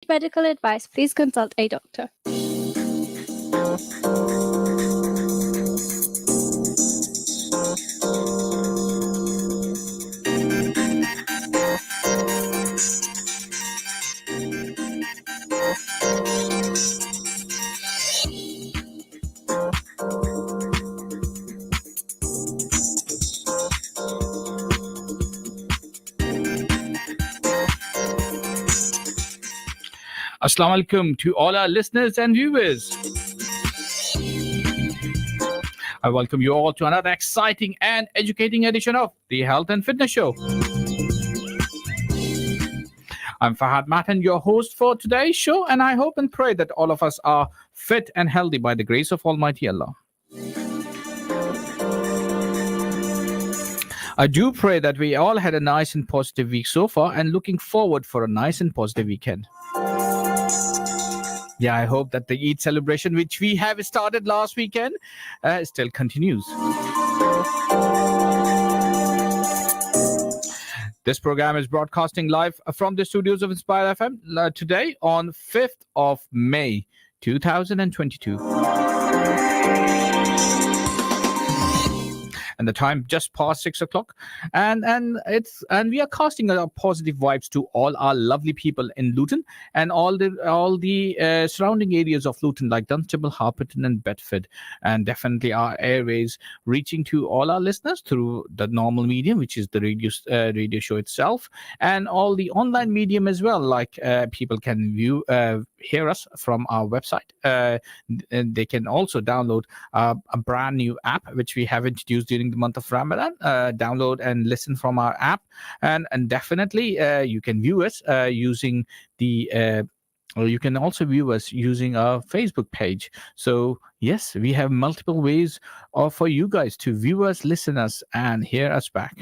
need medical advice, please consult a doctor. Assalamu alaikum to all our listeners and viewers. I welcome you all to another exciting and educating edition of the Health and Fitness Show. I'm Fahad Matin, your host for today's show, and I hope and pray that all of us are fit and healthy by the grace of Almighty Allah. I do pray that we all had a nice and positive week so far and looking forward for a nice and positive weekend. Yeah, I hope that the Eid celebration, which we have started last weekend, still continues. This program is broadcasting live from the studios of Inspire FM today on 5th of May, 2022. And the time just past 6 o'clock, and we are casting our positive vibes to all our lovely people in Luton and all the surrounding areas of Luton, like Dunstable, Harpenden, and Bedford, and definitely our airways reaching to all our listeners through the normal medium, which is the radio show itself, and all the online medium as well. Like people can hear us from our website. And they can also download a brand new app which we have introduced during the month of Ramadan. Download and listen from our app, and definitely you can view us using the or you can also view us using our Facebook page. So yes, we have multiple ways for you guys to view us, listen us, and hear us back.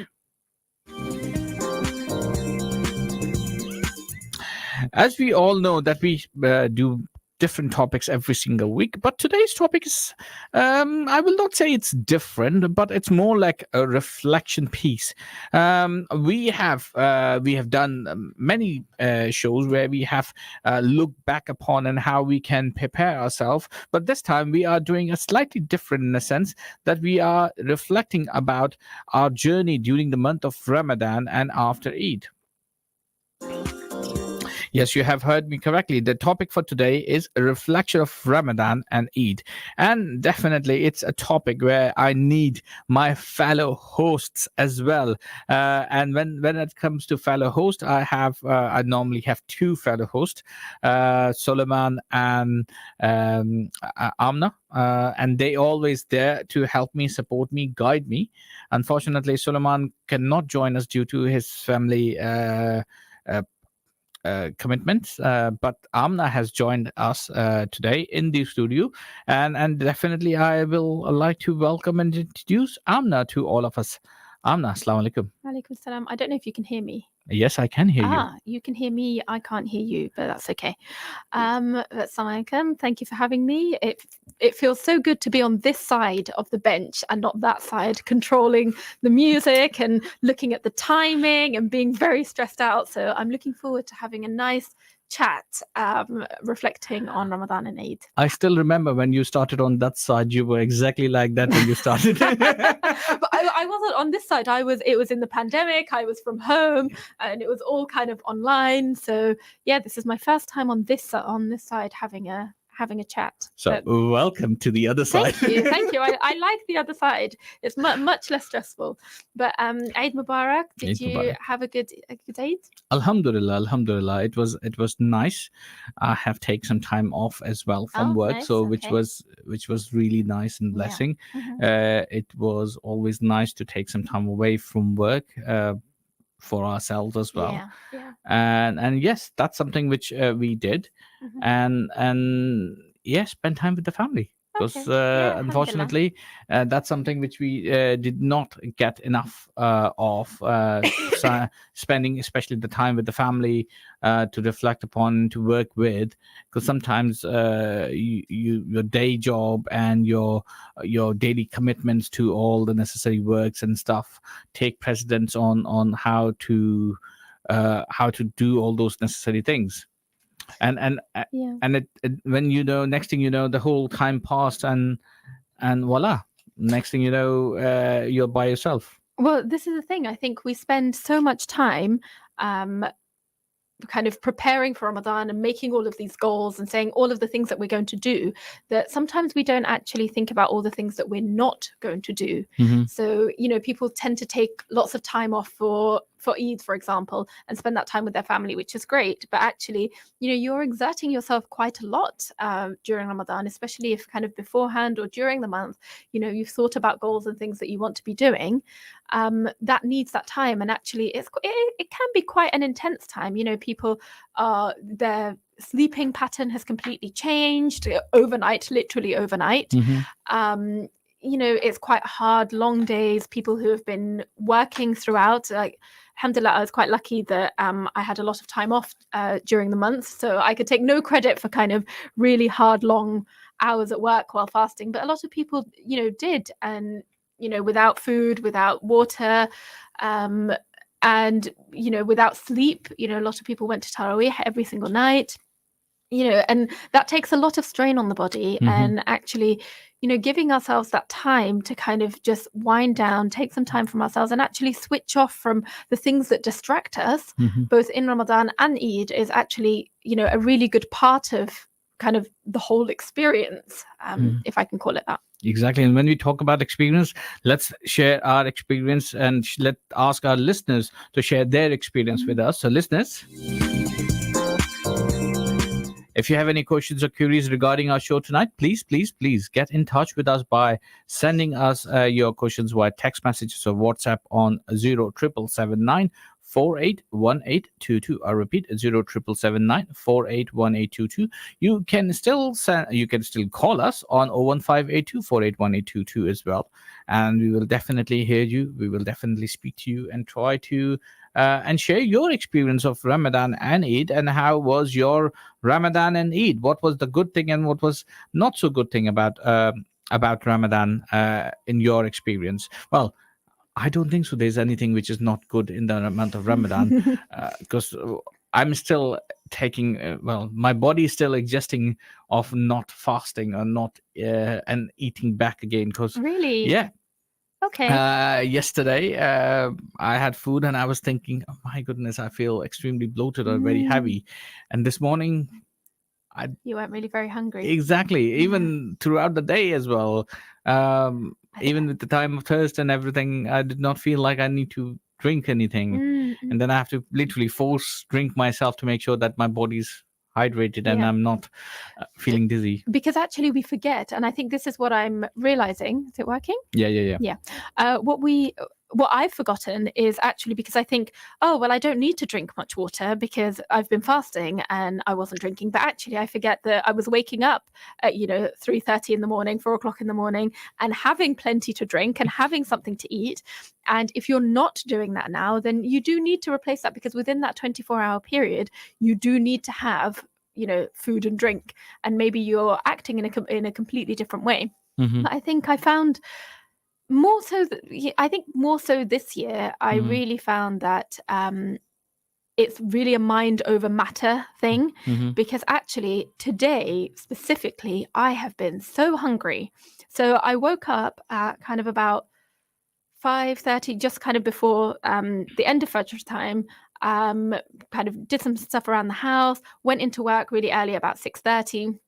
As we all know that we do different topics every single week, but today's topic is, I will not say it's different, but it's more like a reflection piece. We have done many shows where we have looked back upon and how we can prepare ourselves, but this time we are doing a slightly different in a sense that we are reflecting about our journey during the month of Ramadan and after Eid. Yes, you have heard me correctly. The topic for today is a reflection of Ramadan and Eid. And definitely it's a topic where I need my fellow hosts as well. And when it comes to fellow hosts, I normally have two fellow hosts, Suliman and Amna. And they always there to help me, support me, guide me. Unfortunately, Suliman cannot join us due to his family commitments, but Amna has joined us today in the studio, and definitely I will like to welcome and introduce Amna to all of us. Amna, assalamu alaikum. Walaikum salam. I don't know if you can hear me. Yes, I can hear you. You can hear me. I can't hear you, but that's okay. Assalamu alaikum. Thank you for having me. It feels so good to be on this side of the bench and not that side, controlling the music and looking at the timing and being very stressed out. So I'm looking forward to having a nice chat, reflecting on Ramadan and Eid. I still remember when you started on that side, you were exactly like that when you started. But I wasn't on this side. It was in the pandemic. I was from home and it was all kind of online. So yeah, this is my first time on this side having a chat. So welcome to the other side. Thank you. I like the other side. It's much less stressful. But Eid Mubarak. Did you have a good Eid? Alhamdulillah. It was nice. I have taken some time off as well from work, nice. So Okay. which was really nice and blessing. Yeah. Mm-hmm. It was always nice to take some time away from work. For ourselves as well. Yeah. And yes, that's something which we did. Mm-hmm. And yes, spend time with the family, because Okay. Yeah, unfortunately that's something which we did not get enough of, spending especially the time with the family to reflect upon, to work with, because sometimes your day job and your daily commitments to all the necessary works and stuff take precedence on how to do all those necessary things. And Yeah. and when next thing you know, the whole time passed, and voila, next thing you know, you're by yourself. Well, this is the thing. I think we spend so much time um, kind of preparing for Ramadan and making all of these goals and saying all of the things that we're going to do, that sometimes we don't actually think about all the things that we're not going to do. Mm-hmm. So, people tend to take lots of time off for Eid, for example, and spend that time with their family, which is great. But actually, you're exerting yourself quite a lot during Ramadan, especially if kind of beforehand or during the month, you've thought about goals and things that you want to be doing. That needs that time, and actually it can be quite an intense time. People their sleeping pattern has completely changed overnight, literally overnight. Mm-hmm. It's quite hard, long days, people who have been working throughout. Like, alhamdulillah, I was quite lucky that I had a lot of time off during the month, so I could take no credit for kind of really hard, long hours at work while fasting. But a lot of people, did, and without food, without water, and without sleep. A lot of people went to Taraweeh every single night. And that takes a lot of strain on the body. Mm-hmm. And actually, giving ourselves that time to kind of just wind down, take some time from ourselves, and actually switch off from the things that distract us, Mm-hmm. both in Ramadan and Eid, is actually, a really good part of kind of the whole experience, if I can call it that. Exactly. And when we talk about experience, let's share our experience, and let's ask our listeners to share their experience with us. So, listeners, if you have any questions or queries regarding our show tonight, please get in touch with us by sending us your questions via text messages or WhatsApp on 07779 481822. I repeat, 07779 481822. You can still call us on 01582 481822 as well, and we will definitely hear you. We will definitely speak to you and try to and share your experience of Ramadan and Eid, and how was your Ramadan and Eid. What was the good thing and what was not so good thing about Ramadan in your experience? Well, I don't think so. There's anything which is not good in the month of Ramadan, because I'm still taking. My body is still adjusting of not fasting or not and eating back again. Because Really? yeah. Okay. Yesterday, I had food and I was thinking, oh my goodness, I feel extremely bloated or very heavy. And this morning, You weren't really very hungry. exactly, even throughout the day as well. Even with the time of thirst and everything, I did not feel like I need to drink anything. And then I have to literally force drink myself to make sure that my body's hydrated and I'm not feeling dizzy. Because actually we forget, and I think this is what I'm realizing. Is it working? Yeah. What I've forgotten is actually, because I think, oh, well, I don't need to drink much water because I've been fasting and I wasn't drinking. But actually, I forget that I was waking up at 3:30 in the morning, 4 o'clock in the morning, and having plenty to drink and having something to eat. And if you're not doing that now, then you do need to replace that, because within that 24-hour period, you do need to have food and drink, and maybe you're acting in a completely different way. Mm-hmm. But I think I found more so this year, I really found that it's really a mind over matter thing, because actually today specifically, I have been so hungry. So I woke up at kind of about 5:30, just kind of before the end of Fajr time. Kind of did some stuff around the house, went into work really early, about 6:30.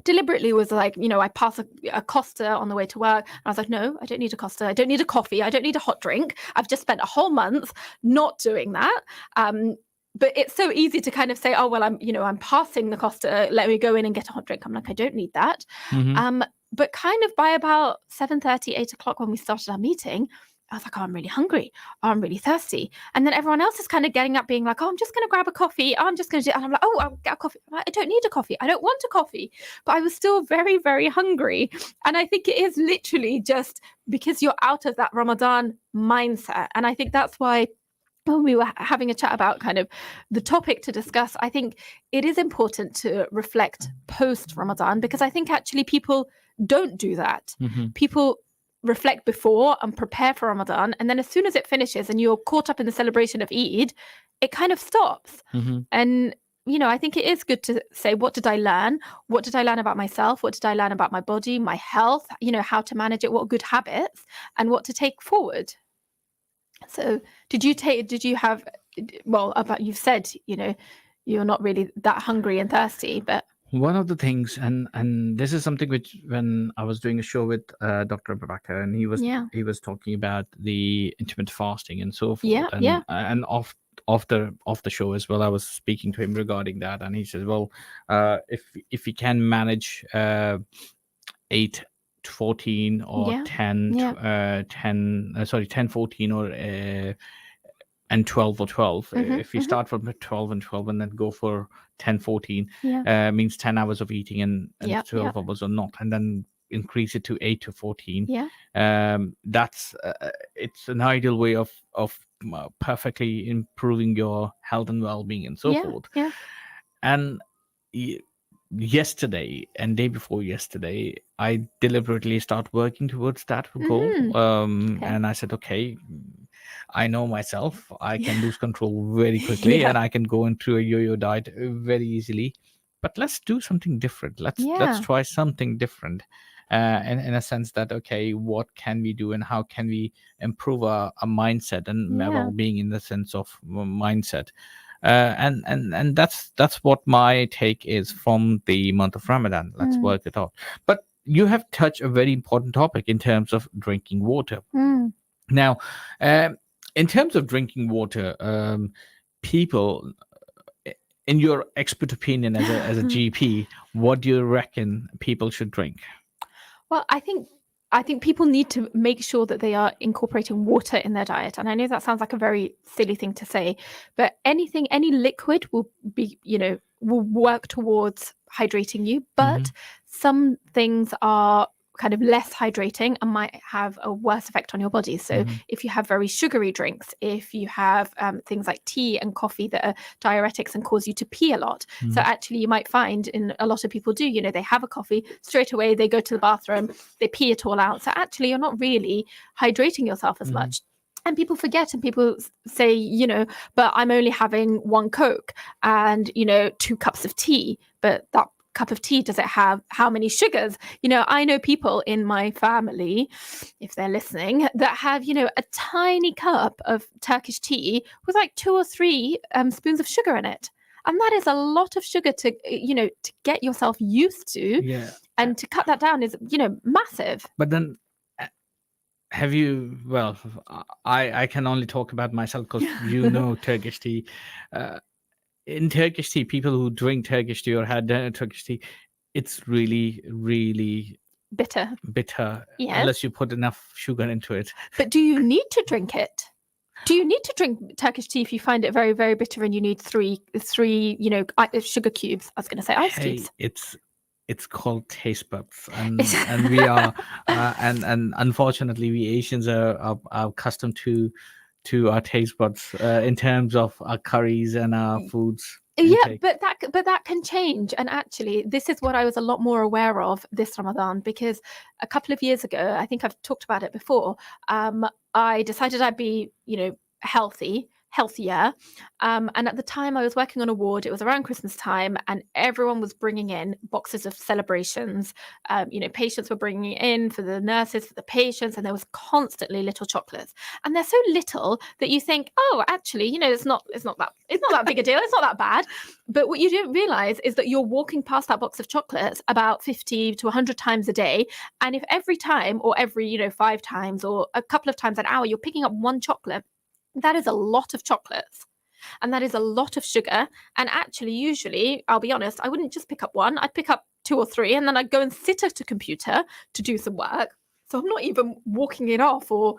Deliberately was like, I pass a Costa on the way to work. And I was like, no, I don't need a Costa. I don't need a coffee. I don't need a hot drink. I've just spent a whole month not doing that. But it's so easy to kind of say, oh, well, I'm passing the Costa. Let me go in and get a hot drink. I'm like, I don't need that. But kind of by about 7:30, 8 o'clock when we started our meeting, I was like, oh, I'm really hungry. Oh, I'm really thirsty. And then everyone else is kind of getting up being like, oh, I'm just going to grab a coffee. Oh, I'm just going to do it. And I'm like, oh, I'll get a coffee. I'm like, I don't need a coffee. I don't want a coffee. But I was still very, very hungry. And I think it is literally just because you're out of that Ramadan mindset. And I think that's why when we were having a chat about kind of the topic to discuss, I think it is important to reflect post Ramadan, because I think actually people don't do that. People reflect before and prepare for Ramadan, and then as soon as it finishes and you're caught up in the celebration of Eid, it kind of stops. And I think it is good to say, what did I learn? What did I learn about myself? What did I learn about my body, my health, how to manage it, what good habits, and what to take forward. So did you have, about, you've said, you're not really that hungry and thirsty, but One of the things, and this is something which, when I was doing a show with Dr. Babakar, and yeah, he was talking about the intermittent fasting and so yeah, forth, and yeah, off the show as well, I was speaking to him regarding that, and he says, well, if we can manage 8 to 14 or yeah, 10 yeah. 10 14 or and 12 or 12, Mm-hmm, if we mm-hmm. start from 12 and 12 and then go for 10 14, Yeah, means 10 hours of eating and yeah, 12 hours or not, and then increase it to 8 to 14. yeah, That's it's an ideal way of perfectly improving your health and well-being and so yeah, forth. yeah. And yesterday and day before yesterday, I deliberately start working towards that goal. Mm-hmm. Okay. And I said, okay, I know myself, I can lose control very quickly, Yeah, and I can go into a yo-yo diet very easily. But let's do something different. Let's yeah, try something different, in a sense that, okay, what can we do and how can we improve our mindset and my yeah. well-being in the sense of mindset. And that's what my take is from the month of Ramadan. Let's Mm, work it out. But you have touched a very important topic in terms of drinking water. mm. Now, in terms of drinking water, people, in your expert opinion as a GP, what do you reckon people should drink? Well, I think people need to make sure that they are incorporating water in their diet. And I know that sounds like a very silly thing to say, but any liquid will be, will work towards hydrating you. Hmm. But some things are kind of less hydrating and might have a worse effect on your body. So Hmm. if you have very sugary drinks, if you have things like tea and coffee that are diuretics and cause you to pee a lot. So Hmm. actually you might find, in a lot of people do, they have a coffee straight away, they go to the bathroom, they pee it all out. So actually you're not really hydrating yourself as Hmm. much. And people forget, and people say, but I'm only having one Coke and, 2 cups of tea. But that cup of tea, does it have how many sugars? I know people in my family, if they're listening, that have, a tiny cup of Turkish tea with like 2 or 3 spoons of sugar in it. And that is a lot of sugar to, to get yourself used to. Yeah. And to cut that down is, massive. But then, have you? Well, I can only talk about myself because Turkish tea. In Turkish tea, people who drink Turkish tea or had Turkish tea, it's really, really Bitter. bitter Yes. unless you put enough sugar into it. But do you need to drink it? Do you need to drink Turkish tea if you find it very, very bitter and you need three, sugar cubes? I was going to say ice Hey, cubes. it's called taste buds, and we are and unfortunately we Asians are accustomed to our taste buds in terms of our curries and our foods Yeah, intake. but that can change. And actually, this is what I was a lot more aware of this Ramadan, because a couple of years ago, I think I've talked about it before, I decided I'd be, healthier. And at the time I was working on a ward, it was around Christmas time, and everyone was bringing in boxes of celebrations. Patients were bringing it in for the nurses, for the patients, and there was constantly little chocolates. And they're so little that you think, oh, actually, it's not that big a deal. It's not that bad. But what you don't realize is that you're walking past that box of chocolates about 50 to 100 times a day. And if every time, or every, 5 times, or a couple of times an hour, you're picking up one chocolate, that is a lot of chocolates. And that is a lot of sugar. And actually, usually, I'll be honest, I wouldn't just pick up one. I'd pick up 2 or 3, and then I'd go and sit at a computer to do some work. So I'm not even walking it off or,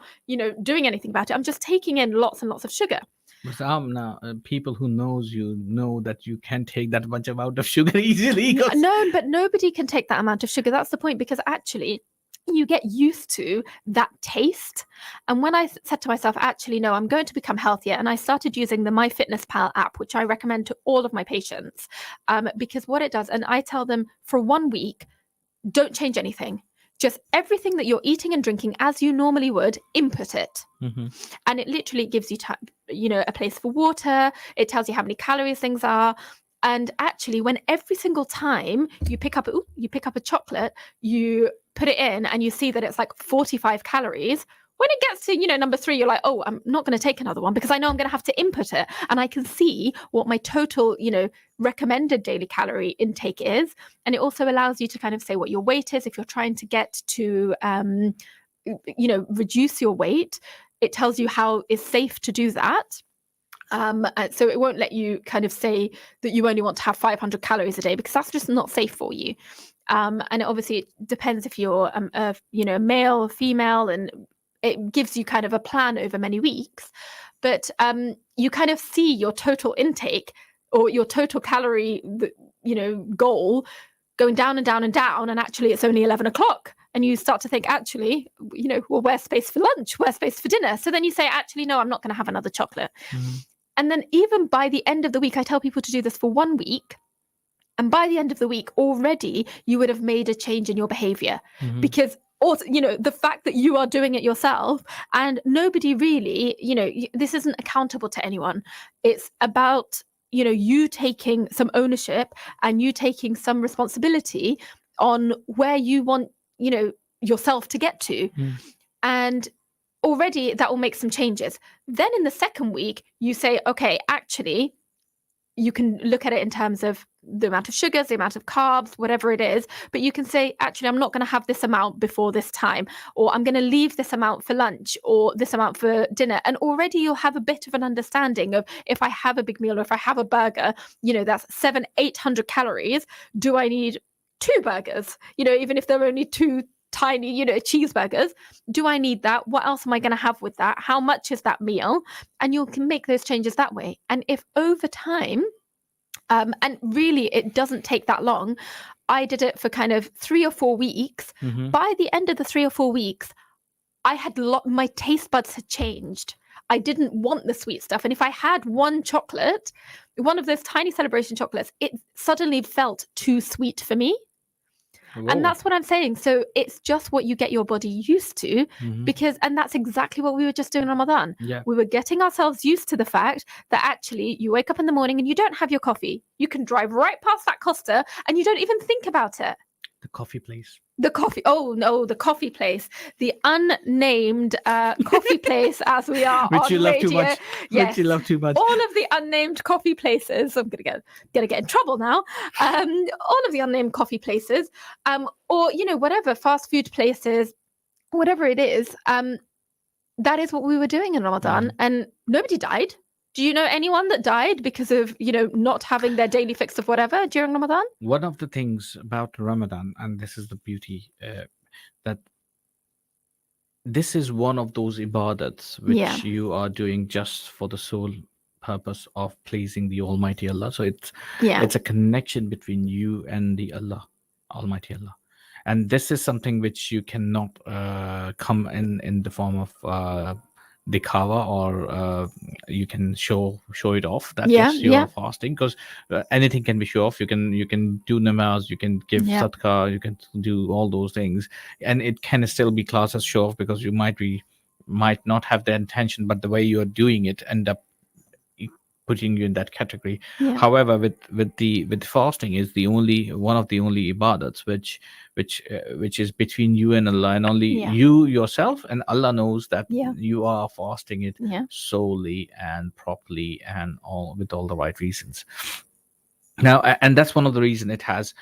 doing anything about it. I'm just taking in lots and lots of sugar. But now, people who knows you know that you can't take that much amount of sugar easily. No, but nobody can take that amount of sugar. That's the point, because actually you get used to that taste. And when I said to myself, actually, no, I'm going to become healthier, and I started using the MyFitnessPal app, which I recommend to all of my patients, because what it does, and I tell them for 1 week, don't change anything. Just everything that you're eating and drinking as you normally would, input it. Mm-hmm. And it literally gives you, a place for water. It tells you how many calories things are. And actually, when every single time you pick up a chocolate, you put it in and you see that it's like 45 calories. When it gets to, number 3, you're like, oh, I'm not going to take another one because I know I'm going to have to input it. And I can see what my total, recommended daily calorie intake is. And it also allows you to kind of say what your weight is. If you're trying to get to, reduce your weight, it tells you how it's safe to do that. So it won't let you kind of say that you only want to have 500 calories a day, because that's just not safe for you. And obviously it depends if you're a male or female, and it gives you kind of a plan over many weeks. But you kind of see your total intake or your total calorie goal going down and down and down, and actually it's only 11 o'clock. And you start to think, actually, well, where's space for lunch? Where's space for dinner? So then you say, actually, no, I'm not going to have another chocolate. Mm-hmm. And then even by the end of the week, I tell people to do this for 1 week. And by the end of the week, already you would have made a change in your behavior. Mm-hmm. Because also, the fact that you are doing it yourself, and nobody really, this isn't accountable to anyone. It's about, you taking some ownership and you taking some responsibility on where you want, yourself to get to. And already that will make some changes. Then in the second week, you say, okay, actually, you can look at it in terms of the amount of sugars, the amount of carbs, whatever it is. But you can say, actually, I'm not going to have this amount before this time, or I'm going to leave this amount for lunch, or this amount for dinner. And already you'll have a bit of an understanding of, if I have a big meal or if I have a burger, that's 700-800 calories. Do I need 2 burgers? Even if they're only 2 tiny, cheeseburgers. Do I need that? What else am I going to have with that? How much is that meal? And you can make those changes that way. And if over time, and really it doesn't take that long, I did it for kind of 3 or 4 weeks. Mm-hmm. By the end of the 3 or 4 weeks, I had my taste buds had changed. I didn't want the sweet stuff. And if I had one chocolate, one of those tiny celebration chocolates, it suddenly felt too sweet for me. Whoa. And that's what I'm saying. So it's just what you get your body used to, Mm-hmm. and that's exactly what we were just doing in Ramadan. Yeah. We were getting ourselves used to the fact that actually you wake up in the morning and you don't have your coffee. You can drive right past that Costa and you don't even think about it. The coffee place. The coffee. Oh no, the coffee place, the unnamed coffee place, as we are Which on you love radio. too much. Yes, Which you love too much. all of the unnamed coffee places. I'm gonna get in trouble now. All of the unnamed coffee places, or whatever fast food places, whatever it is. That is what we were doing in Ramadan, and nobody died. Do you know anyone that died because of, not having their daily fix of whatever during Ramadan? One of the things about Ramadan, and this is the beauty, that this is one of those ibadats which you are doing just for the sole purpose of pleasing the Almighty Allah. So it's a connection between you and the Almighty Allah. And this is something which you cannot come in the form of dikhawa, or you can show it off that you're fasting, because anything can be show off. You can do namaz, you can give sadaqah, you can do all those things, and it can still be classed as show off, because you might not have the intention, but the way you're doing it end up putting you in that category. However, with fasting is the only one of the only ibadats which is between you and Allah, and only you yourself and Allah knows that you are fasting it solely and properly and all with all the right reasons. Now, and that's one of the reasons it has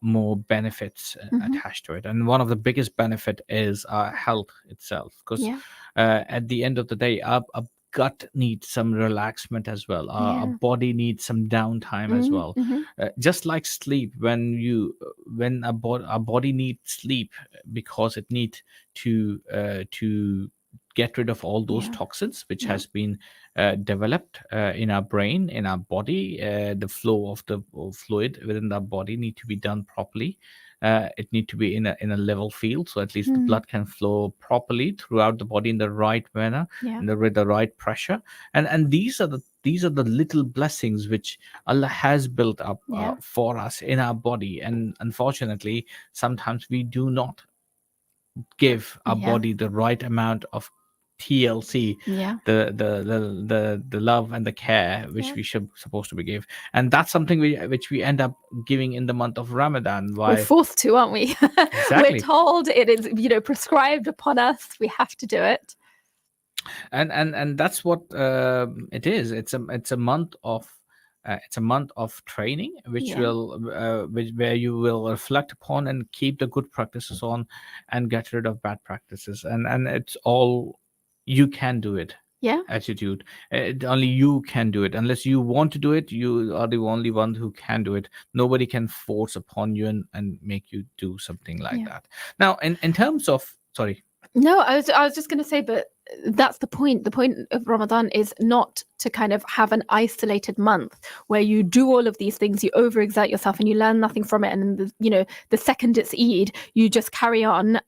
more benefits attached to it, and one of the biggest benefit is health itself, because at the end of the day, our gut needs some relaxation as well. Our body needs some downtime as well. Just like sleep, when our body needs sleep because it needs to get rid of all those toxins which has been developed in our brain, in our body. The flow of the fluid within our body need to be done properly. It need to be in a level field, so at least the blood can flow properly throughout the body in the right manner, with the right pressure. And these are the little blessings which Allah has built up for us in our body. And unfortunately, sometimes we do not give our body the right amount of TLC, Yeah. the love and the care which Yeah. we should supposed to be give, and that's something which we end up giving in the month of Ramadan. We're Why? forced to, aren't we? We're Exactly. told it is, prescribed upon us. We have to do it. And that's what it is. It's a month of training, which Yeah. where you will reflect upon and keep the good practices on, and get rid of bad practices. And it's all, you can do it Yeah. attitude. Only you can do it. Unless you want to do it, you are the only one who can do it. Nobody can force upon you and make you do something like Yeah. that. Now, in terms of, sorry. No, I was just going to say, but that's the point. The point of Ramadan is not to kind of have an isolated month where you do all of these things, you overexert yourself, and you learn nothing from it. And then, the second it's Eid, you just carry on,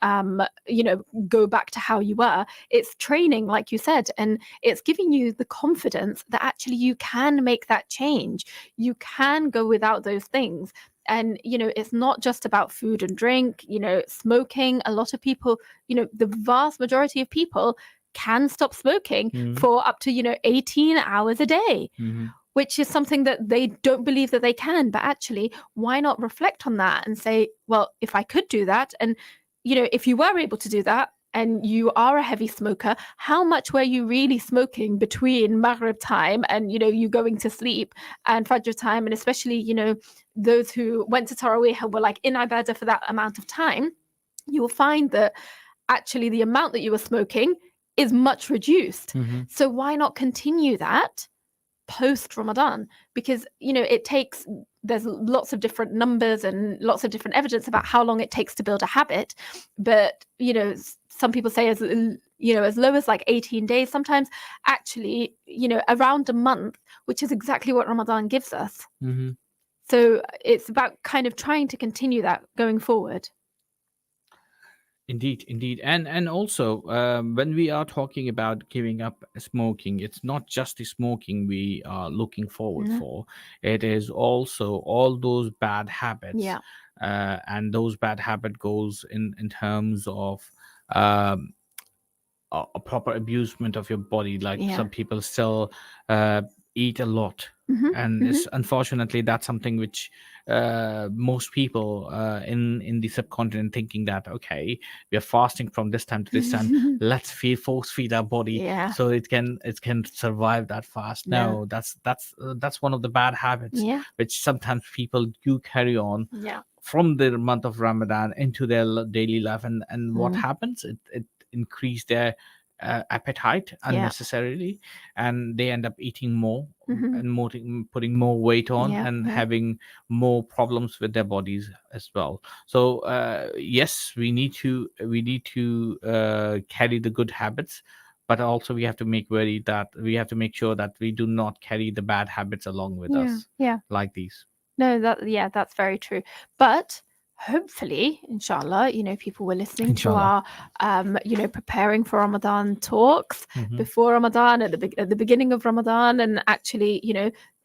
go back to how you were. It's training, like you said, and it's giving you the confidence that actually you can make that change. You can go without those things. And, it's not just about food and drink, smoking. A lot of people, the vast majority of people can stop smoking for up to, 18 hours a day, which is something that they don't believe that they can. But actually, why not reflect on that and say, well, if I could do that, and, if you were able to do that, and you are a heavy smoker, how much were you really smoking between Maghrib time and, you going to sleep, and Fajr time? And especially, those who went to Taraweeh and were like in Ibadah for that amount of time, you will find that actually the amount that you were smoking is much reduced. So why not continue that post Ramadan? Because, there's lots of different numbers and lots of different evidence about how long it takes to build a habit. But, some people say as low as like 18 days, sometimes actually, around a month, which is exactly what Ramadan gives us. So it's about kind of trying to continue that going forward. Indeed, and also when we are talking about giving up smoking, it's not just the smoking we are looking forward for. It is also all those bad habits, Yeah. And those bad habit goes in terms of um, a proper abusement of your body. Like Yeah. some people still eat a lot, and it's unfortunately that's something which most people in the subcontinent thinking that, okay, we are fasting from this time to this time, let's force feed our body, Yeah. so it can survive that fast. No, that's one of the bad habits, Yeah. which sometimes people do carry on Yeah. from the month of Ramadan into their daily life, and what happens, it increase their appetite unnecessarily, and they end up eating more and more, putting more weight on, and having more problems with their bodies as well. So yes, we need to carry the good habits, but also we have to make sure that we do not carry the bad habits along with us, like these. No, that's very true. But hopefully, inshallah, people were listening to Inshallah. our, preparing for Ramadan talks before Ramadan, at the beginning of Ramadan, and actually,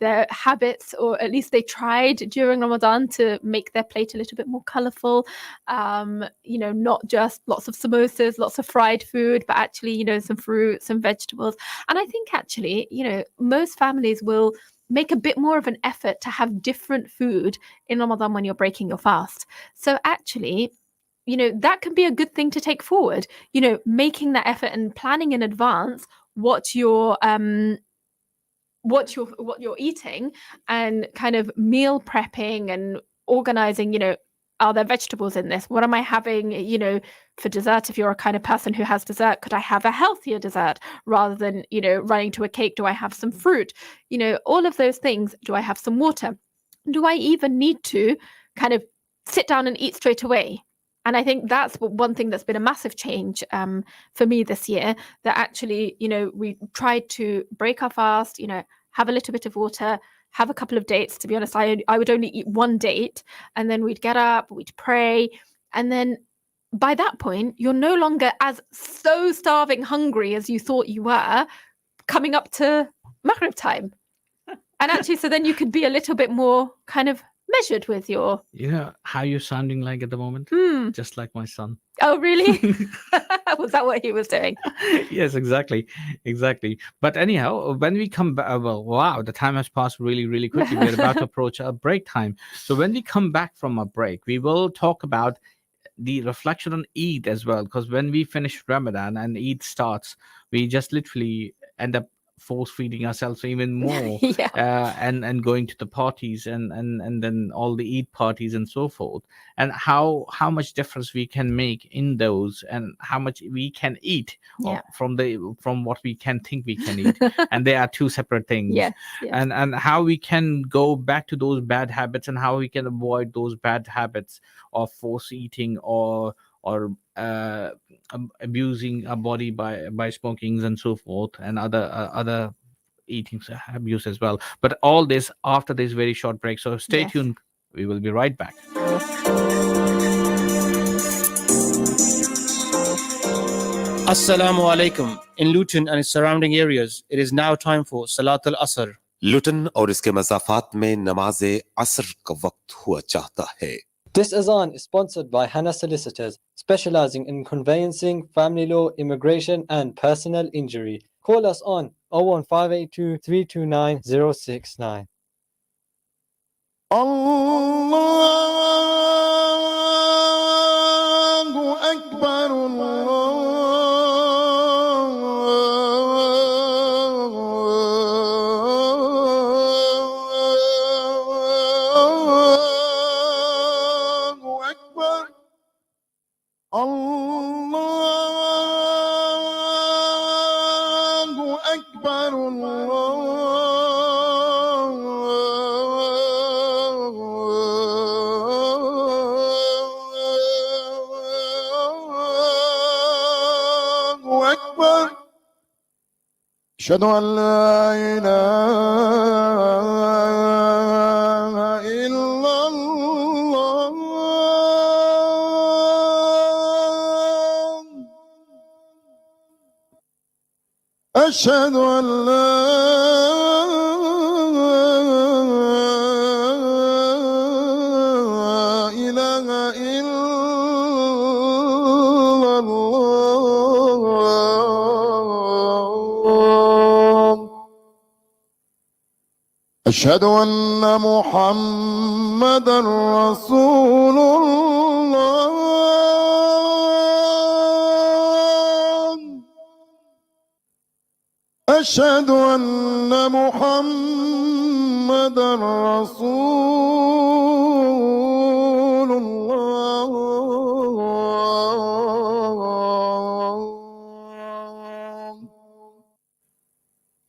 their habits, or at least they tried during Ramadan to make their plate a little bit more colorful. Not just lots of samosas, lots of fried food, but actually, some fruit, some vegetables. And I think actually, most families will make a bit more of an effort to have different food in Ramadan when you're breaking your fast. So actually, that can be a good thing to take forward, making that effort and planning in advance what you're eating, and kind of meal prepping and organizing, are there vegetables in this? What am I having, for dessert? If you're a kind of person who has dessert, could I have a healthier dessert rather than, running to a cake? Do I have some fruit? All of those things. Do I have some water? Do I even need to kind of sit down and eat straight away? And I think that's one thing that's been a massive change for me this year, that actually, we tried to break our fast, have a little bit of water, have a couple of dates. To be honest, I would only eat one date, and then we'd get up, we'd pray. And then by that point, you're no longer as so starving hungry as you thought you were coming up to Maghrib time. And actually, so then you could be a little bit more kind of measured with your... You know how you're sounding like at the moment? Just like my son. Oh, really? Was that what he was doing? Yes, exactly. But anyhow, when we come back, well, wow, the time has passed really, really quickly. We're about to approach our break time. So when we come back from our break, we will talk about the reflection on Eid as well, because when we finish Ramadan and Eid starts, we just literally end up force feeding ourselves even more, Yeah. and going to the parties and then all the Eid parties and so forth, and how much difference we can make in those, and how much we can eat Yeah. from what we can think we can eat, and they are two separate things. Yes. Yes. And how we can go back to those bad habits, and how we can avoid those bad habits of force eating, or abusing our body by smokings and so forth, and other eating abuse as well. But all this after this very short break. So stay Yes. tuned. We will be right back. Assalamu alaikum. In Luton and its surrounding areas, it is now time for Salat al-Asr. लुटन और इसके मज़ाफ़ात में नमाज असर का वक्त हुआ चाहता है. This azan is sponsored by Hannah Solicitors, specializing in conveyancing, family law, immigration, and personal injury. Call us on 01582 329 069. الله أكبر الله أكبر الله أكبر الله أكبر أشهد أن لا إله إلا الله أشهد أن لا إله إلا الله أشهد أن محمدا رسول الله أشهد أن محمدا رسول الله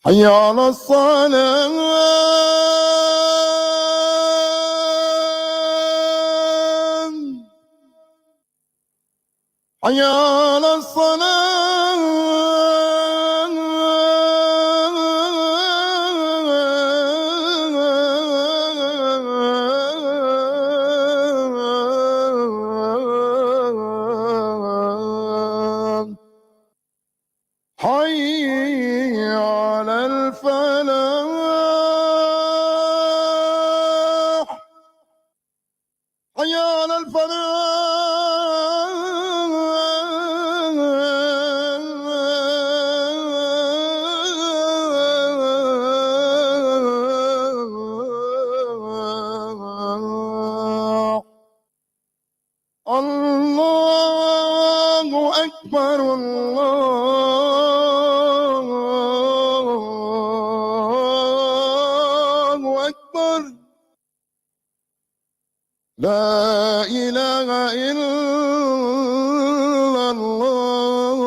حي على الصلاة حي على الصلاة حي على الفلاح حي على الفلاح الله أكبر الله أكبر لا إله إلا الله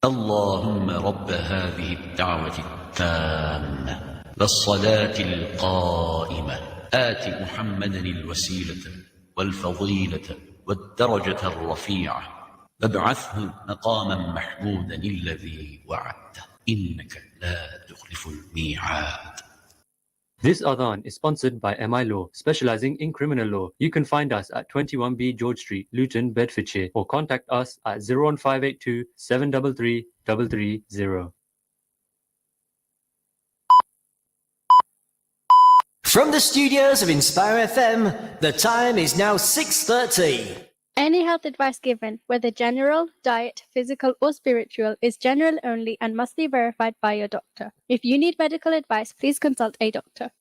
اللهم رب هذه الدعوة التامة والصلاة القائمة آت محمدا الوسيلة والفضيلة والدرجة الرفيعة وابعثه مقاما محمودا الذي وعدته إنك لا تخلف الميعاد. This adhan is sponsored by MI Law, specializing in criminal law. You can find us at 21B George Street, Luton, Bedfordshire, or contact us at 01582 733 330. From the studios of Inspire FM, the time is now 6:30. Any health advice given, whether general, diet, physical, or spiritual, is general only and must be verified by your doctor. If you need medical advice, please consult a doctor.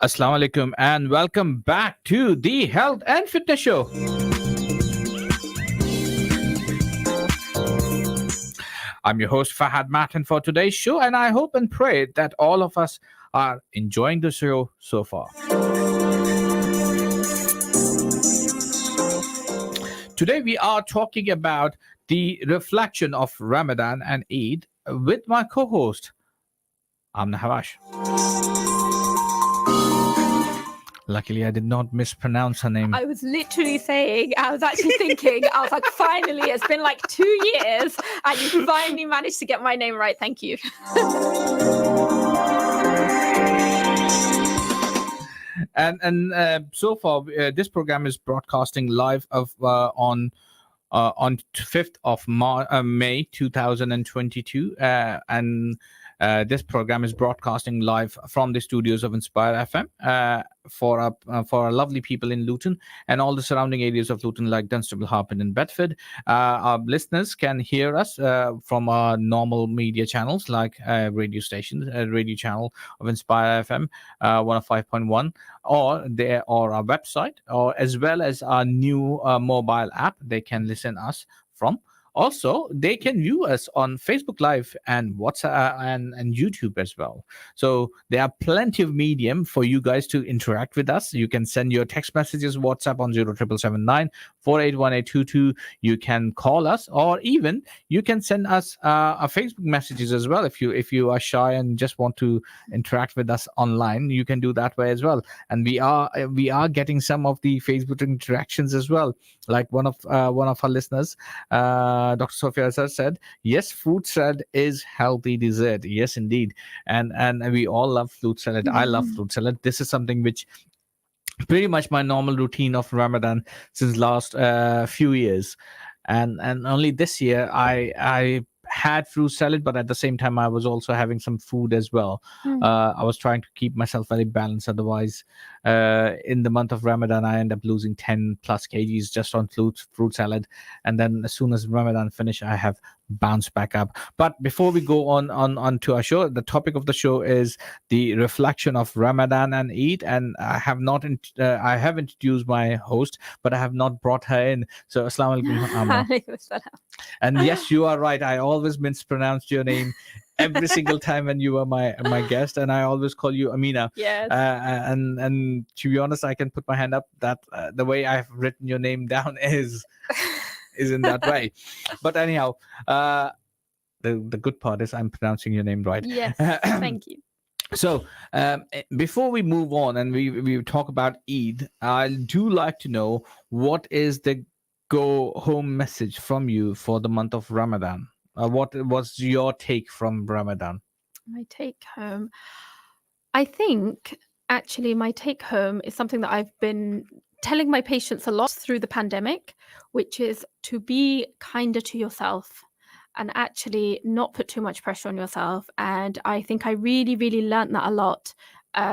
Assalamu alaikum and welcome back to the Health and Fitness Show. I'm your host Fahad Matin for today's show, and I hope and pray that all of us are enjoying the show so far. Today we are talking about the reflection of Ramadan and Eid with my co-host Amna Hawash. Luckily, I did not mispronounce her name. I was literally saying, I was actually thinking, I was like, finally, it's been like 2 years and you finally managed to get my name right. Thank you. And so far, this program is broadcasting live on 5th of May 2022, and this program is broadcasting live from the studios of Inspire FM for our lovely people in Luton and all the surrounding areas of Luton, like Dunstable, Harpenden, and Bedford. Our listeners can hear us from our normal media channels like radio stations, radio channel of Inspire FM 105.1, or our website, or as well as our new mobile app. They can listen us from. Also, they can view us on Facebook Live and WhatsApp and YouTube as well. So there are plenty of medium for you guys to interact with us. You can send your text messages, WhatsApp on 07779 481822. You can call us, or even you can send us a Facebook messages as well. If you are shy and just want to interact with us online, you can do that way as well. And we are getting some of the Facebook interactions as well. Like one of our listeners, Dr. Sophia Azhar said, yes, fruit salad is healthy dessert. Yes, indeed. And we all love fruit salad. I love fruit salad. This is something which pretty much my normal routine of Ramadan since last few years. And only this year I had fruit salad, but at the same time I was also having some food as well. I was trying to keep myself very balanced. Otherwise, in the month of Ramadan, I end up losing 10 plus kgs just on fruit salad. And then as soon as Ramadan finish, I have bounced back up. But before we go on to our show, the topic of the show is the reflection of Ramadan and Eid. And I have introduced my host, but I have not brought her in. So assalamu alaikum, Amna. And yes, you are right. I always mispronounced your name every single time when you were my guest, and I always call you Amina. Yes. And to be honest, I can put my hand up that the way I've written your name down is in that way. But anyhow, the good part is I'm pronouncing your name right. Yes. Thank you. So before we move on and we talk about Eid, I do like to know what is the go home message from you for the month of Ramadan. What was your take from Ramadan? My take home, I think actually my take home is something that I've been telling my patients a lot through the pandemic, which is to be kinder to yourself and actually not put too much pressure on yourself. And I think I really, really learned that a lot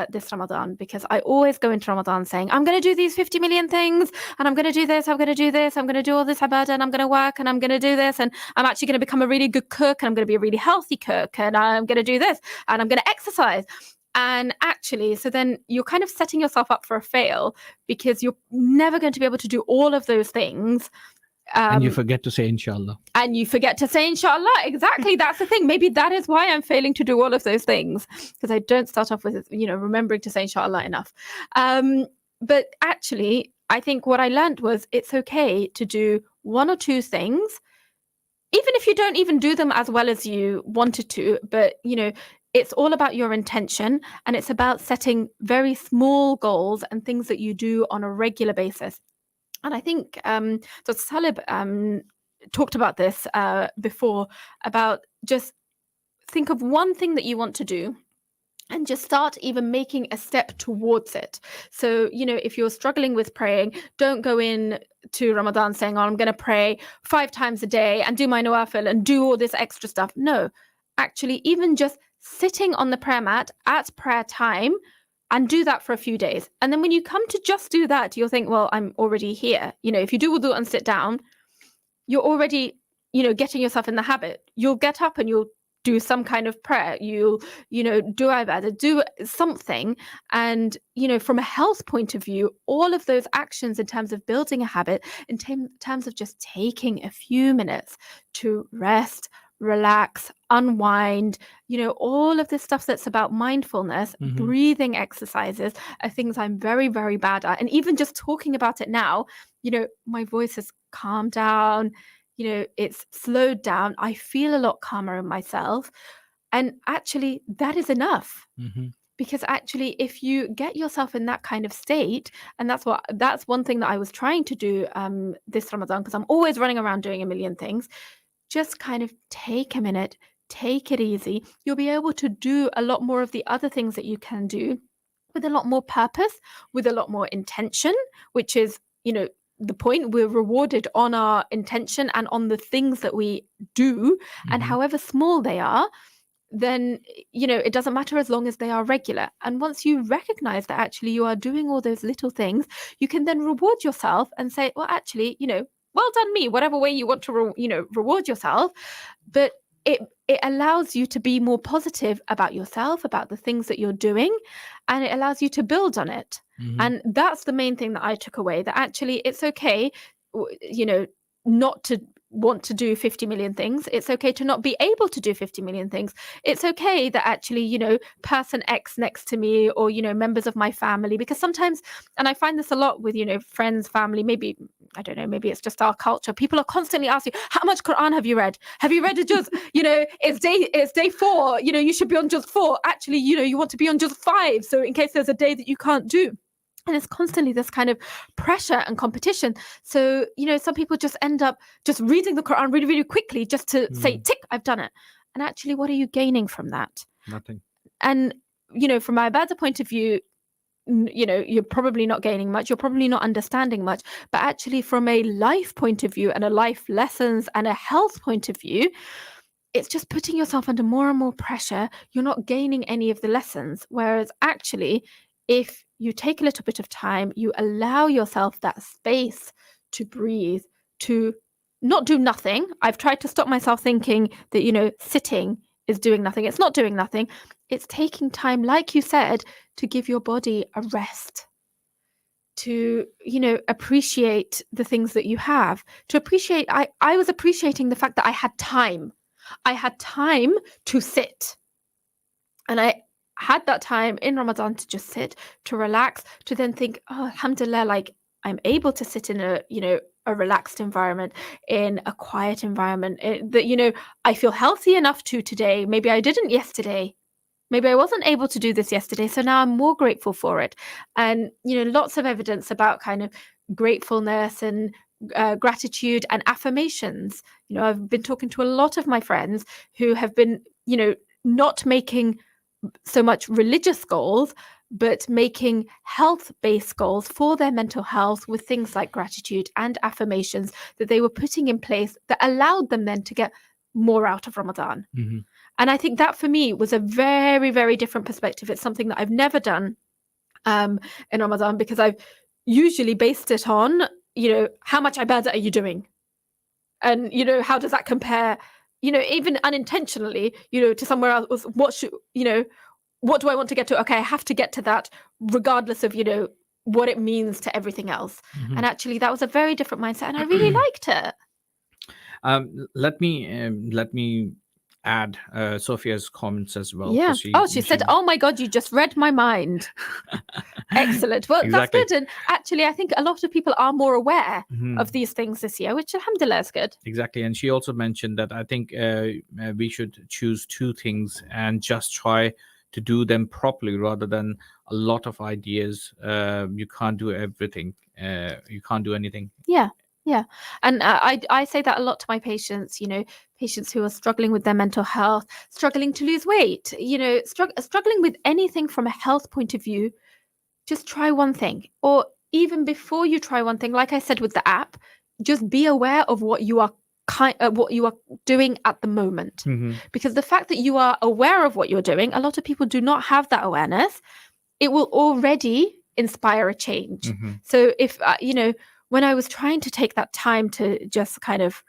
this Ramadan, because I always go into Ramadan saying, I'm going to do these 50 million things, and I'm going to do this, I'm going to do this, I'm going to do all this ibadah, and I'm going to work, and I'm going to do this, and I'm actually going to become a really good cook, and I'm going to be a really healthy cook, and I'm going to do this, and I'm going to exercise. And actually, so then you're kind of setting yourself up for a fail, because you're never going to be able to do all of those things. And you forget to say inshallah. And you forget to say inshallah. Exactly. That's the thing. Maybe that is why I'm failing to do all of those things, because I don't start off with, remembering to say inshallah enough. But actually, I think what I learned was it's okay to do one or two things, even if you don't even do them as well as you wanted to. But, it's all about your intention, and it's about setting very small goals and things that you do on a regular basis. And I think Dr. Talib talked about this before, about just think of one thing that you want to do and just start even making a step towards it. So, if you're struggling with praying, don't go in to Ramadan saying, oh, I'm going to pray 5 times a day and do my nawafil and do all this extra stuff. No, actually, even just sitting on the prayer mat at prayer time and do that for a few days. And then when you come to just do that, you'll think, well, I'm already here. If you do wudu and sit down, you're already, getting yourself in the habit. You'll get up and you'll do some kind of prayer. You'll, do ibadah, do something. And, from a health point of view, all of those actions in terms of building a habit, in terms of just taking a few minutes to rest, relax, unwind, all of this stuff that's about mindfulness, breathing exercises are things I'm very, very bad at. And even just talking about it now, my voice has calmed down, it's slowed down. I feel a lot calmer in myself. And actually, that is enough. Because actually, if you get yourself in that kind of state, and that's one thing that I was trying to do this Ramadan, because I'm always running around doing a million things. Just kind of take a minute, take it easy. You'll be able to do a lot more of the other things that you can do with a lot more purpose, with a lot more intention, which is, the point. We're rewarded on our intention and on the things that we do, and however small they are, then, it doesn't matter as long as they are regular. And once you recognize that actually you are doing all those little things, you can then reward yourself and say, well, actually, well done me, whatever way you want to, reward yourself. But it allows you to be more positive about yourself, about the things that you're doing, and it allows you to build on it. And that's the main thing that I took away, that actually it's okay, not to want to do 50 million things. It's okay to not be able to do 50 million things. It's okay that actually, person X next to me, or, members of my family, because sometimes, and I find this a lot with, friends, family, maybe, I don't know, maybe it's just our culture. People are constantly asking, how much Quran have you read? Have you read a juz? It's day 4, you should be on juz 4. Actually, you want to be on juz 5. So in case there's a day that you can't do. And it's constantly this kind of pressure and competition. So, some people just end up just reading the Quran really, really quickly just to say, tick, I've done it. And actually, what are you gaining from that? Nothing. And, from my ibadah point of view, you're probably not gaining much. You're probably not understanding much. But actually, from a life point of view and a life lessons and a health point of view, it's just putting yourself under more and more pressure. You're not gaining any of the lessons. Whereas actually, if you take a little bit of time, you allow yourself that space to breathe, to not do nothing. I've tried to stop myself thinking that, sitting is doing nothing. It's not doing nothing. It's taking time, like you said, to give your body a rest, to, appreciate the things that you have, to appreciate. I was appreciating the fact that I had time. I had time to sit. And I had that time in Ramadan to just sit, to relax, to then think, oh, alhamdulillah, like I'm able to sit in a relaxed environment, in a quiet environment, that, I feel healthy enough to today. Maybe I didn't yesterday. Maybe I wasn't able to do this yesterday. So now I'm more grateful for it. And, lots of evidence about kind of gratefulness and gratitude and affirmations. I've been talking to a lot of my friends who have been, not making so much religious goals, but making health-based goals for their mental health with things like gratitude and affirmations that they were putting in place that allowed them then to get more out of Ramadan. And I think that for me was a very, very different perspective. It's something that I've never done in Ramadan, because I've usually based it on, how much ibadah are you doing? And, how does that compare, even unintentionally, to somewhere else? What should, what do I want to get to? Okay, I have to get to that regardless of, what it means to everything else. And actually that was a very different mindset, and I really liked it. Let me add Sophia's comments as well. Yeah. 'cause She said, "Oh my God, you just read my mind." Excellent. Well, Exactly. that's good. And actually, I think a lot of people are more aware Mhm. of these things this year, which alhamdulillah is good. Exactly. And she also mentioned that I think we should choose two things and just try to do them properly rather than a lot of ideas. You can't do everything. You can't do anything. Yeah. Yeah. And I say that a lot to my patients, patients who are struggling with their mental health, struggling to lose weight, struggling with anything from a health point of view. Just try one thing. Or even before you try one thing, like I said with the app, just be aware of what you are doing at the moment. Because the fact that you are aware of what you're doing, a lot of people do not have that awareness. It will already inspire a change. So if when I was trying to take that time to just kind of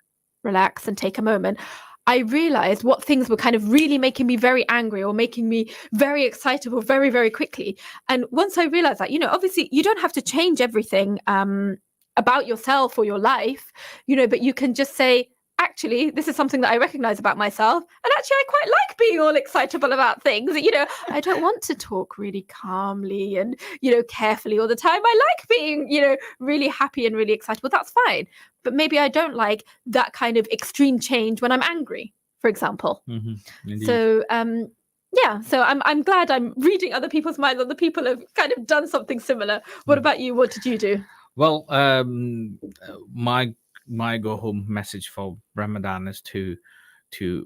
relax and take a moment, I realized what things were kind of really making me very angry or making me very excitable very, very quickly. And once I realized that, obviously you don't have to change everything about yourself or your life, but you can just say, actually, this is something that I recognize about myself. And actually, I quite like being all excitable about things. I don't want to talk really calmly and, carefully all the time. I like being, really happy and really excitable. That's fine. But maybe I don't like that kind of extreme change when I'm angry, for example. So, so I'm glad I'm reading other people's minds. Other people have kind of done something similar. What about you? What did you do? Well, my go home message for Ramadan is to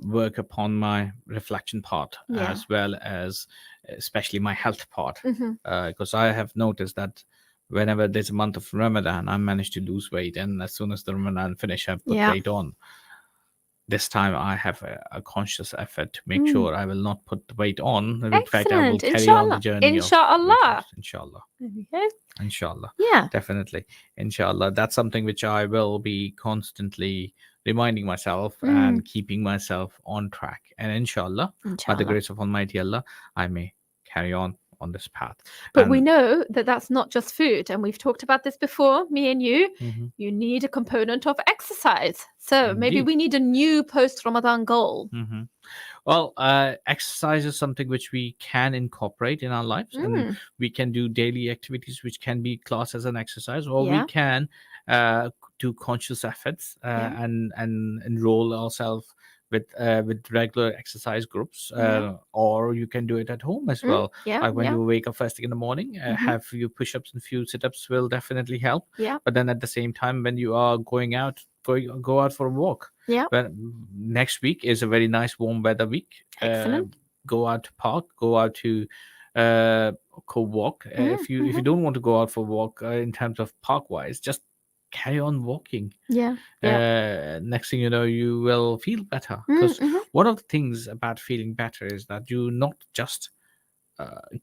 work upon my reflection part as well as especially my health part, because I have noticed that whenever there's a month of Ramadan, I manage to lose weight, and as soon as the Ramadan finish, I put weight on. This time I have a conscious effort to make sure I will not put the weight on. In fact, I will carry on the journey. Inshallah. Inshallah. Okay. Inshallah. Yeah. Definitely. Inshallah. That's something which I will be constantly reminding myself and keeping myself on track. And inshallah, by the grace of Almighty Allah, I may carry on this path. But we know that that's not just food. And we've talked about this before, me and you. You need a component of exercise. So maybe we need a new post-Ramadan goal. Well, exercise is something which we can incorporate in our lives, and we can do daily activities which can be classed as an exercise, or we can do conscious efforts and enroll ourselves with regular exercise groups, or you can do it at home as well. Like when you wake up first thing in the morning, have a few push-ups and a few sit-ups will definitely help. But then at the same time, when you are going out, go out for a walk. But next week is a very nice warm weather week. Excellent. Go out to park, go out to co-walk. If you don't want to go out for a walk in terms of park wise, just carry on walking. Next thing you know, you will feel better, because one of the things about feeling better is that you not just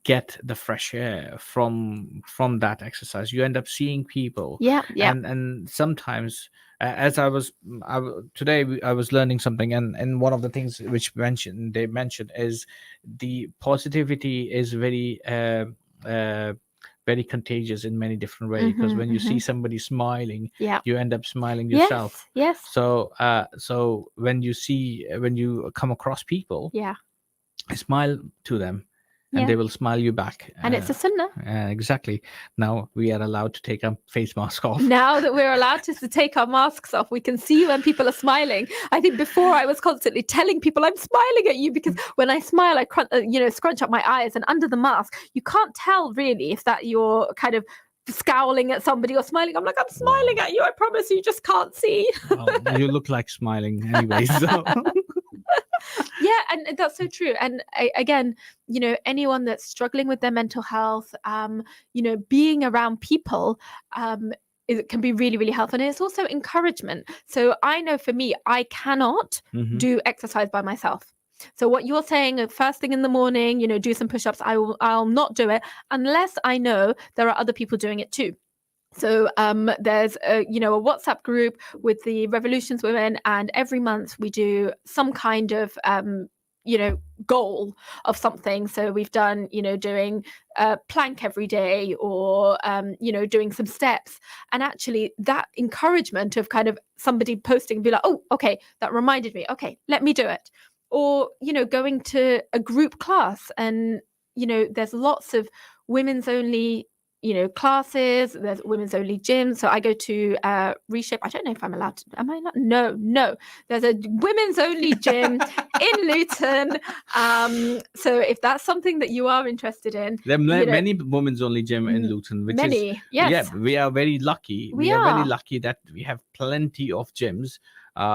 get the fresh air from that exercise. You end up seeing people. And sometimes as I was learning something, and one of the things which they mentioned is the positivity is very very contagious in many different ways, because when you see somebody smiling, you end up smiling yourself. So when you come across people, smile to them, and they will smile you back. And it's a sunnah. Exactly. Now we are allowed to take our face mask off. Now that we're allowed to take our masks off, we can see when people are smiling. I think before I was constantly telling people I'm smiling at you, because when I smile, I scrunch up my eyes, and under the mask, you can't tell really if that you're kind of scowling at somebody or smiling. I'm like, I'm smiling at you. I promise you just can't see. Well, you look like smiling anyway. So. Yeah, and that's so true. And again, anyone that's struggling with their mental health, being around people it can be really, really helpful. And it's also encouragement. So I know for me, I cannot do exercise by myself. So what you're saying, first thing in the morning, do some push-ups, I'll not do it unless I know there are other people doing it too. So there's a WhatsApp group with the Revolutions Women, and every month we do some kind of goal of something. So we've done doing plank every day, or doing some steps, and actually that encouragement of kind of somebody posting and be like, oh, okay, that reminded me, okay, let me do it. or, you know, going to a group class. And, you know, there's lots of women's only, you know, classes, there's women's only gyms. So I go to Reshape. I don't know if I'm allowed to, am I allowed? No. There's a women's only gym in Luton. So if that's something that you are interested in, There are you know, many women's only gym in Luton, which many, is yes. yeah, we are very lucky. We are very are. lucky that we have plenty of gyms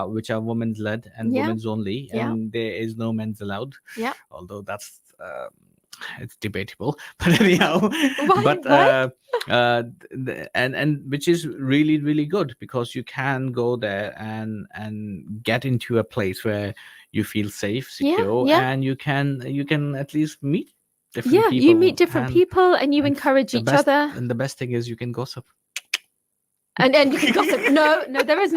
which are women's led and Yeah. women's only, Yeah. and there is no men's allowed. Yeah. Although that's it's debatable, but anyhow, Why? And which is really, really good, because you can go there and get into a place where you feel safe, secure, yeah. and you can at least meet different people. You meet different people and you encourage each other. And the best thing is you can gossip. And you can gossip. No, there is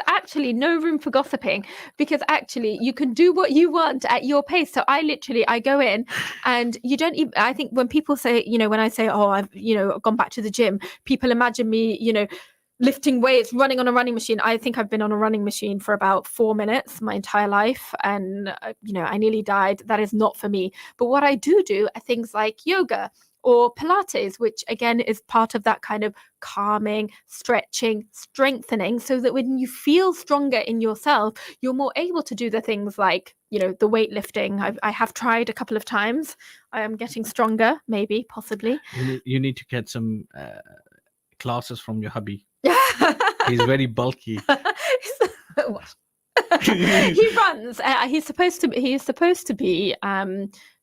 actually no room for gossiping, because actually you can do what you want at your pace. So I go in, and you don't even, I think when people say, you know, when I say, oh, I've, you know, gone back to the gym, people imagine me, you know, lifting weights, running on a running machine. I think I've been on a running machine for about 4 minutes my entire life, and you know, I nearly died. That is not for me. But what I do are things like yoga or Pilates, which again is part of that kind of calming, stretching, strengthening, so that when you feel stronger in yourself, you're more able to do the things like, you know, the weightlifting. I have tried a couple of times. I am getting stronger, maybe, possibly. You need to get some classes from your hubby. He's very bulky. He runs. He's supposed to be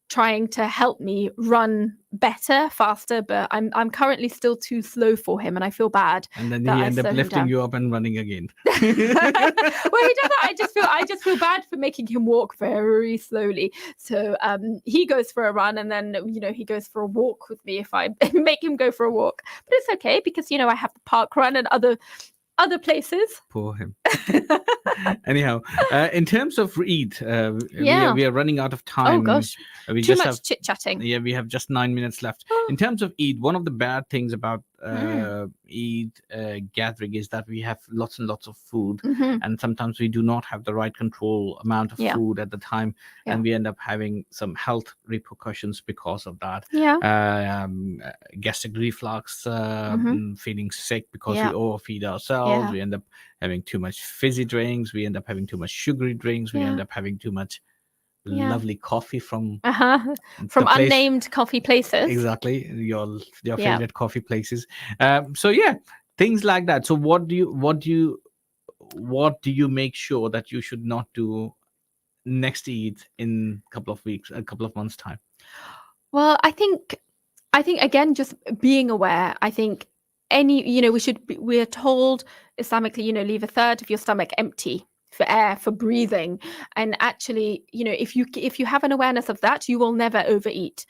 trying to help me run better, faster, but I'm currently still too slow for him, and I feel bad. And then he ends up lifting you up and running again. Well, he does that. I just feel bad for making him walk very slowly. So he goes for a run, and then, you know, he goes for a walk with me if I make him go for a walk. But it's okay, because, you know, I have the park run and other places. Poor him. Anyhow, in terms of Eid, we are running out of time. Oh gosh, we too just much have chit-chatting. Yeah, we have just 9 minutes left. In terms of Eid, one of the bad things about Eid gathering is that we have lots and lots of food, and sometimes we do not have the right control amount of food at the time, and we end up having some health repercussions because of that. Gastric reflux, feeling sick because we overfeed ourselves. We end up having too much fizzy drinks. We end up having too much sugary drinks. We end up having too much lovely coffee from unnamed coffee places. Exactly, your favorite coffee places. So yeah, things like that. So what do you make sure that you should not do next Eid in a couple of weeks, a couple of months time? Well, I think again, just being aware. I think we are told Islamically, you know, leave a third of your stomach empty for air, for breathing. And actually, you know, if you have an awareness of that, you will never overeat.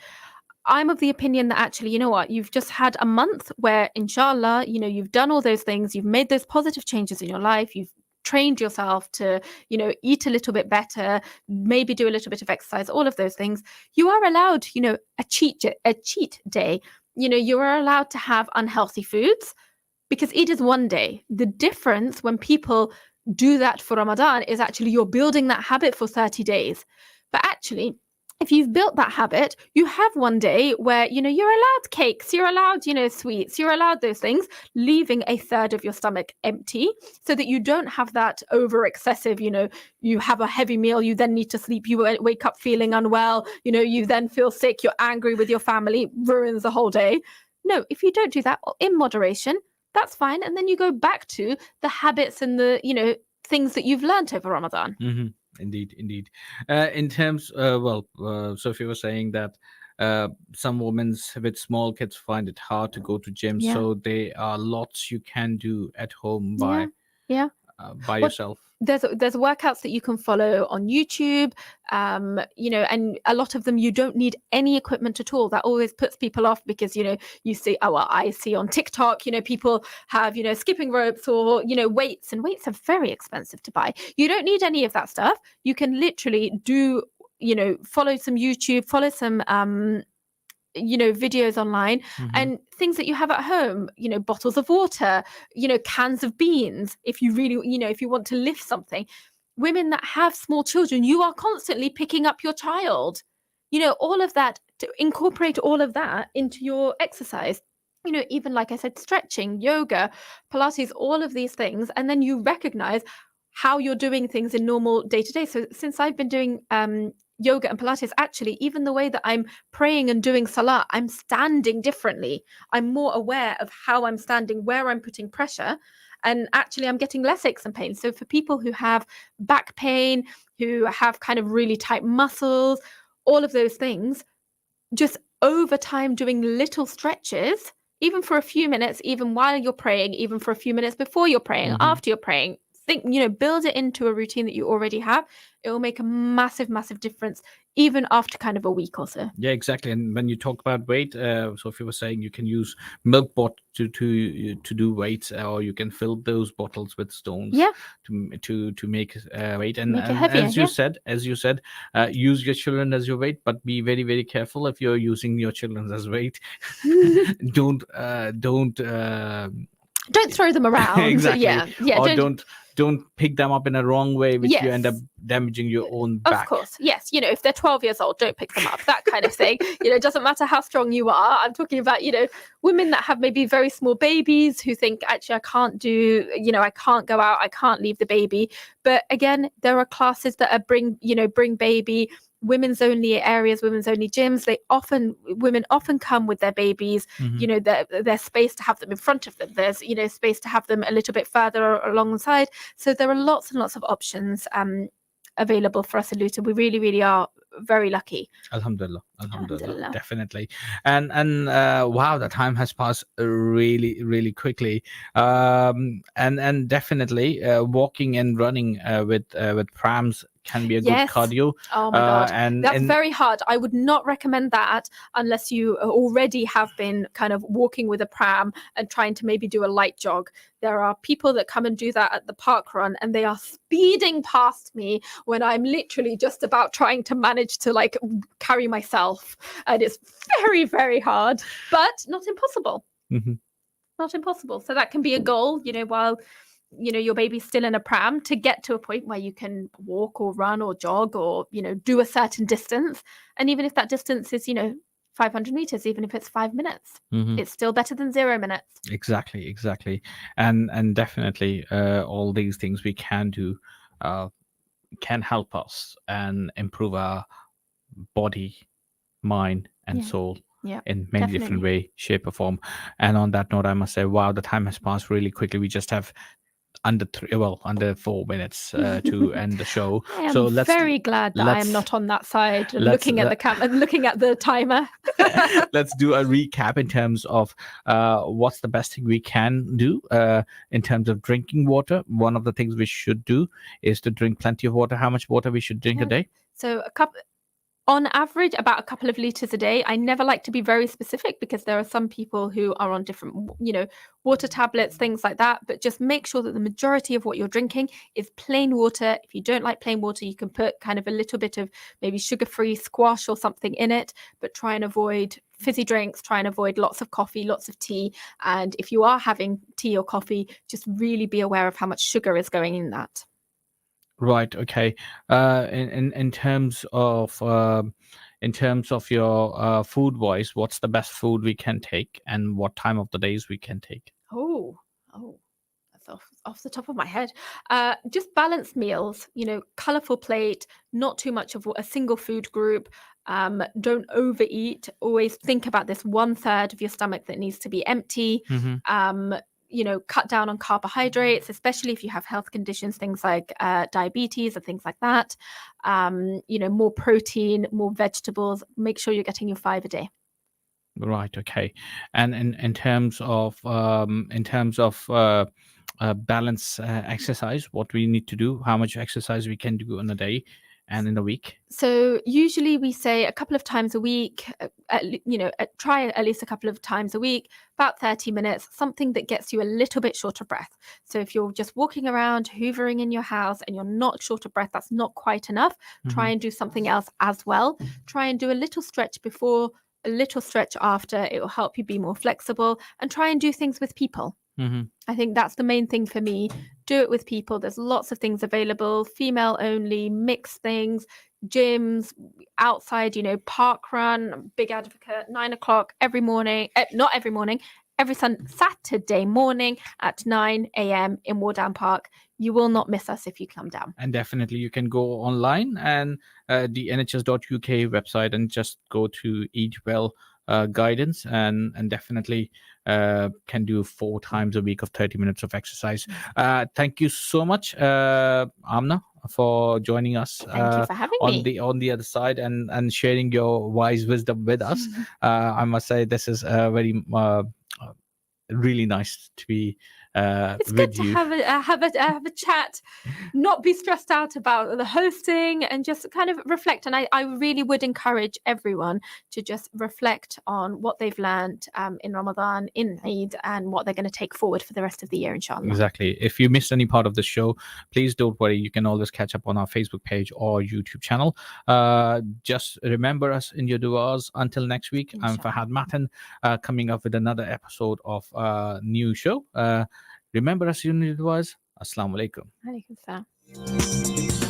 I'm of the opinion that actually, you know what, you've just had a month where, inshallah, you know, you've done all those things, you've made those positive changes in your life, you've trained yourself to, you know, eat a little bit better, maybe do a little bit of exercise, all of those things. You are allowed, you know, a cheat day. You know, you are allowed to have unhealthy foods, because Eid is one day. The difference when people do that for Ramadan is actually you're building that habit for 30 days. But actually, if you've built that habit, you have one day where, you know, you're allowed cakes, you're allowed, you know, sweets, you're allowed those things, leaving a third of your stomach empty, so that you don't have that over excessive, you know, you have a heavy meal, you then need to sleep, you wake up feeling unwell, you know, you then feel sick, you're angry with your family, ruins the whole day. No, if you don't do that in moderation, that's fine. And then you go back to the habits and the, you know, things that you've learned over Ramadan. Indeed. In terms, Sophie was saying that some women with small kids find it hard to go to gym, so there are lots you can do at home by yourself. There's workouts that you can follow on YouTube, you know, and a lot of them you don't need any equipment at all. That always puts people off, because, you know, you see, I see on TikTok, you know, people have, you know, skipping ropes or, you know, weights, and weights are very expensive to buy. You don't need any of that stuff. You can literally do, you know, follow some YouTube, follow some you know, videos online, and things that you have at home, you know, bottles of water, you know, cans of beans, if you really, you know, if you want to lift something. women that have small children, you are constantly picking up your child. All of that, to incorporate all of that into your exercise. Even like I said, stretching, yoga, Pilates, all of these things. And then you recognize how you're doing things in normal day to day. So since I've been doing yoga and Pilates, actually, even the way that I'm praying and doing salah, I'm standing differently. I'm more aware of how I'm standing, where I'm putting pressure. And actually, I'm getting less aches and pains. So for people who have back pain, who have kind of really tight muscles, all of those things, just over time doing little stretches, even for a few minutes, even while you're praying, even for a few minutes before you're praying, after you're praying, build it into a routine that you already have. It will make a massive, massive difference, even after kind of a week or so. Yeah, exactly. And when you talk about weight, so if you were saying you can use milk bot to do weights, or you can fill those bottles with stones to make weight. And, Make it and heavier, as you said, use your children as your weight, but be very, very careful if you're using your children as weight. Don't throw them around. Exactly. Yeah. Or don't pick them up in a wrong way, which you end up damaging your own back. Of course, yes. If they're 12 years old, don't pick them up. That kind of thing. It doesn't matter how strong you are. I'm talking about, women that have maybe very small babies who think, actually, I can't do, I can't go out, I can't leave the baby. But again, there are classes that are bring baby, women's only areas, women's only gyms. Women often come with their babies. There's space to have them in front of them. There's space to have them a little bit further alongside. So there are lots and lots of options available for us in Luton. We really, really are very lucky. Alhamdulillah, definitely. And wow, the time has passed really, really quickly. And definitely walking and running with prams can be a good cardio. Oh my God. And that's very hard. I would not recommend that unless you already have been kind of walking with a pram and trying to maybe do a light jog. There are people that come and do that at the park run, and they are speeding past me when I'm literally just about trying to manage to carry myself. And it's very, very hard, but not impossible. Not impossible. So that can be a goal, while your baby's still in a pram, to get to a point where you can walk or run or jog or do a certain distance. And even if that distance is 500 meters, even if it's 5 minutes, it's still better than 0 minutes. Exactly. And definitely all these things we can do can help us and improve our body, mind and soul in many different way, shape or form. And on that note, I must say, wow, the time has passed really quickly. We just have under 4 minutes to end the show. So I'm very glad that I am not on that side looking at the camera, looking at the timer. Let's do a recap in terms of what's the best thing we can do in terms of drinking water. One of the things we should do is to drink plenty of water. How much water we should drink a day? So on average, about a couple of liters a day. I never like to be very specific because there are some people who are on different, water tablets, things like that. But just make sure that the majority of what you're drinking is plain water. If you don't like plain water, you can put kind of a little bit of maybe sugar-free squash or something in it, but try and avoid fizzy drinks, try and avoid lots of coffee, lots of tea. And if you are having tea or coffee, just really be aware of how much sugar is going in that. Right. Okay. In terms of your food wise, what's the best food we can take, and what time of the days we can take? Oh, that's off the top of my head. Just balanced meals. Colorful plate, not too much of a single food group. Don't overeat. Always think about this 1/3 of your stomach that needs to be empty. Cut down on carbohydrates, especially if you have health conditions, things like diabetes and things like that. More protein, more vegetables. Make sure you're getting your 5 a day. Right. Okay. And in terms of balance exercise, what we need to do, how much exercise we can do in a day and in a week? So usually we say a couple of times a week, try at least a couple of times a week, about 30 minutes, something that gets you a little bit short of breath. So if you're just walking around, hoovering in your house and you're not short of breath, that's not quite enough. Try and do something else as well. Try and do a little stretch before, a little stretch after. It will help you be more flexible, and try and do things with people. I think that's the main thing for me. Do it with people. There's lots of things available, female only, mixed things, gyms, outside, park run, big advocate, 9 o'clock every morning, not every morning, every Saturday morning at 9 a.m. in Wardown Park. You will not miss us if you come down. And definitely you can go online and the nhs.uk website and just go to Eat Well guidance and definitely can do 4 times a week of 30 minutes of exercise. Thank you so much, Amna, for joining us. Thank you for having me. On the other side and sharing your wise wisdom with us. I must say this is very really nice to be it's with good to you. have a chat, not be stressed out about the hosting, and just kind of reflect. And I really would encourage everyone to just reflect on what they've learned in Ramadan, in Eid, and what they're going to take forward for the rest of the year, inshallah. Exactly. If you missed any part of the show, please don't worry. You can always catch up on our Facebook page or YouTube channel. Just remember us in your du'as. Until next week, I'm Fahad Matin, coming up with another episode of new show. Remember us in your du'as. Assalamu alaikum. Alaikum salam.